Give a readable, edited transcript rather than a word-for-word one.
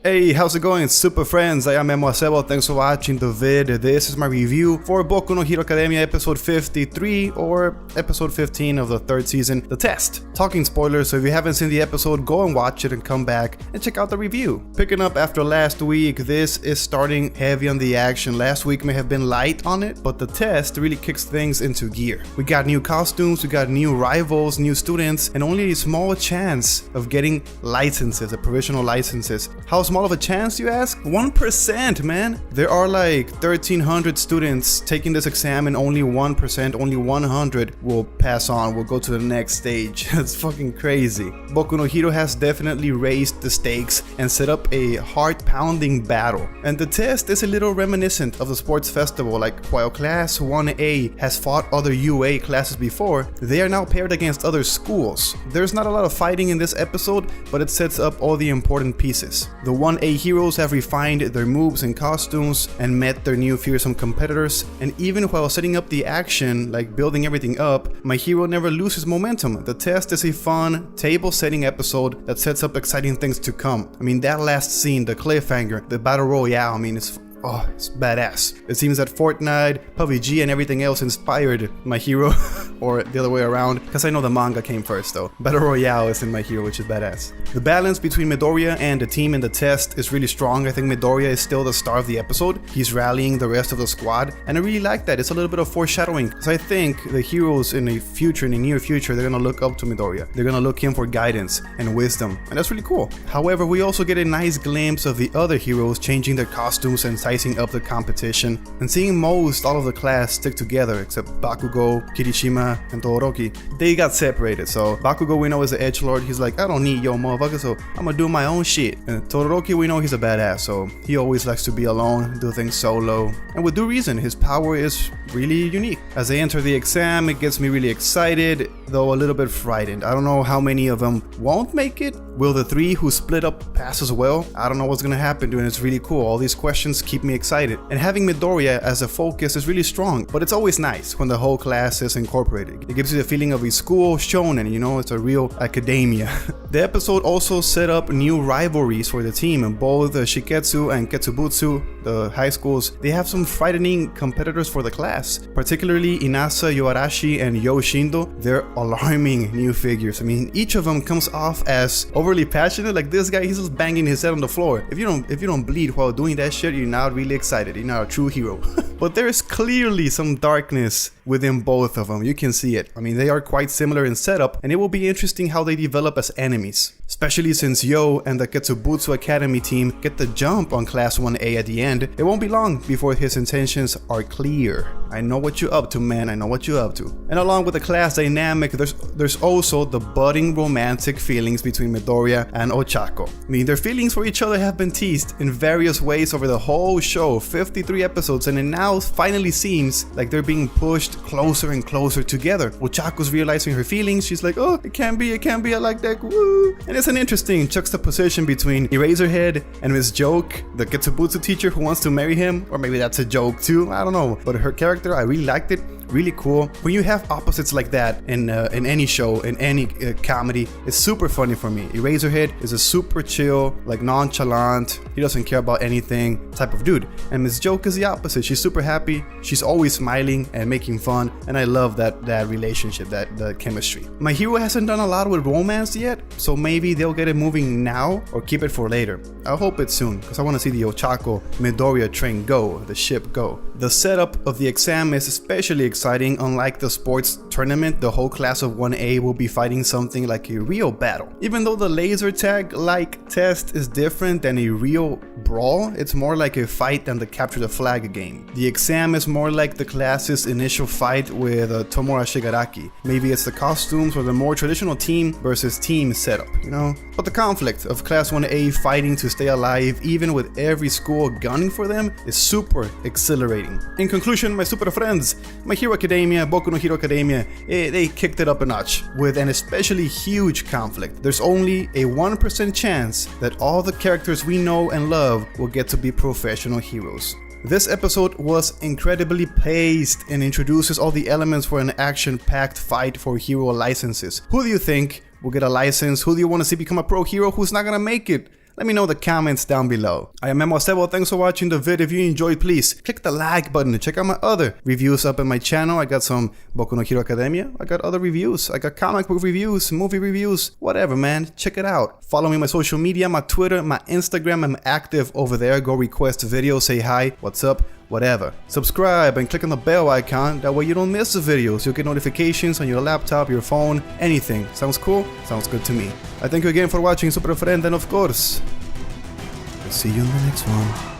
Hey, how's it going, super friends? I am Emosebo, thanks for watching the vid. This is my review for Boku no Hero Academia episode 53 or episode 15 of the third season, The Test. Talking spoilers, so if you haven't seen the episode, go and watch it and come back and check out the review. Picking up after last week, this is starting heavy on the action. Last week may have been light on it, but The Test really kicks things into gear. We got new costumes, we got new rivals, new students, and only a small chance of getting licenses, provisional licenses. How small of a chance, you ask? 1%, man. There are like 1,300 students taking this exam and only 1%, only 100 will pass on, will go to the next stage. That's fucking crazy. Boku no Hero has definitely raised the stakes and set up a heart-pounding battle. And the test is a little reminiscent of the sports festival. Like, while Class 1A has fought other UA classes before, they are now paired against other schools. There's not a lot of fighting in this episode, but it sets up all the important pieces. The 1A heroes have refined their moves and costumes and met their new fearsome competitors, and even while setting up the action, like building everything up, my hero never loses momentum. The test is a fun, table-setting episode that sets up exciting things to come. I mean, that last scene, the cliffhanger, the battle royale, I mean, it's badass. It seems that Fortnite, PUBG, and everything else inspired my hero, or the other way around, because I know the manga came first though. Battle Royale is in my hero, which is badass. The balance between Midoriya and the team in the test is really strong. I think Midoriya is still the star of the episode. He's rallying the rest of the squad, and I really like that. It's a little bit of foreshadowing, because I think the heroes in the future, in the near future, they're gonna look up to Midoriya. They're gonna look him for guidance and wisdom, and that's really cool. However, we also get a nice glimpse of the other heroes changing their costumes and up the competition, and seeing most all of the class stick together except Bakugo, Kirishima, and Todoroki. They got separated, so Bakugo we know is the edgelord. He's like, I don't need your motherfucker, so I'm gonna do my own shit. And Todoroki we know he's a badass, so he always likes to be alone, do things solo, and with due reason. His power is really unique. As they enter the exam, it gets me really excited, though a little bit frightened. I don't know how many of them won't make it. Will the three who split up pass as well? I don't know what's gonna happen, dude, and it's really cool. All these questions keep me excited. And having Midoriya as a focus is really strong, but it's always nice when the whole class is incorporated. It gives you the feeling of a school shonen, you know, it's a real academia. The episode also set up new rivalries for the team, and both Shiketsu and Ketsubutsu, the high schools, they have some frightening competitors for the class, particularly Inasa, Yoarashi, and Yoshindo. They're alarming new figures. I mean, each of them comes off as overly passionate. Like this guy, he's just banging his head on the floor. If you don't bleed while doing that shit, you're not really excited. You're not a true hero. But there's clearly some darkness within both of them. You can see it. I mean, they are quite similar in setup, and it will be interesting how they develop as enemies. Especially since Yo and the Ketsubutsu Academy team get the jump on Class 1A at the end. It won't be long before his intentions are clear. I know what you're up to, man. I know what you're up to. And along with the class dynamic, there's also the budding romantic feelings between Midoriya and Ochako. I mean, their feelings for each other have been teased in various ways over the whole show, 53 episodes, and it now finally seems like they're being pushed closer and closer together. Ochako's realizing her feelings. She's like, oh, it can't be, I like that, woo. And it's an interesting juxtaposition between Eraserhead and Miss Joke, the Ketsubutsu teacher who wants to marry him, or maybe that's a joke too, I don't know. But her character, I really liked it. Really cool. When you have opposites like that in any show, in any comedy, it's super funny for me. Eraserhead is a super chill, like nonchalant, he doesn't care about anything type of dude. And Miss Joke is the opposite. She's super happy, she's always smiling and making fun, and I love that relationship, that chemistry. My hero hasn't done a lot with romance yet, so maybe they'll get it moving now or keep it for later. I hope it's soon, because I want to see the Ochako Midoriya train go, the ship go. The setup of the exam is especially exciting. Unlike the sports tournament, the whole class of 1A will be fighting something like a real battle. Even though the laser tag like test is different than a real brawl, it's more like a fight than the capture the flag game. The exam is more like the class's initial fight with Tomura Shigaraki. Maybe it's the costumes or the more traditional team versus team setup, you know? But the conflict of Class 1A fighting to stay alive, even with every school gunning for them, is super exhilarating. In conclusion, my super friends, My Hero Academia, Boku no Hero Academia, they kicked it up a notch with an especially huge conflict. There's only a 1% chance that all the characters we know and love will get to be professional heroes. This episode was incredibly paced and introduces all the elements for an action-packed fight for hero licenses. Who do you think will get a license? Who do you want to see become a pro hero who's not gonna make it? let me know in the comments down below. I am Sebo, thanks for watching the vid. If you enjoyed, please click the like button to check out my other reviews up in my channel. I got some Boku no Hero Academia, I got other reviews, I got comic book reviews, movie reviews, whatever, man. Check it out. Follow me on my social media, my Twitter, my Instagram. I'm active over there. Go request videos, say hi, what's up, whatever. Subscribe and click on the bell icon, that way you don't miss the videos. You'll get notifications on your laptop, your phone, anything. Sounds cool? Sounds good to me. I thank you again for watching, Super Friend, and of course, I'll see you in the next one.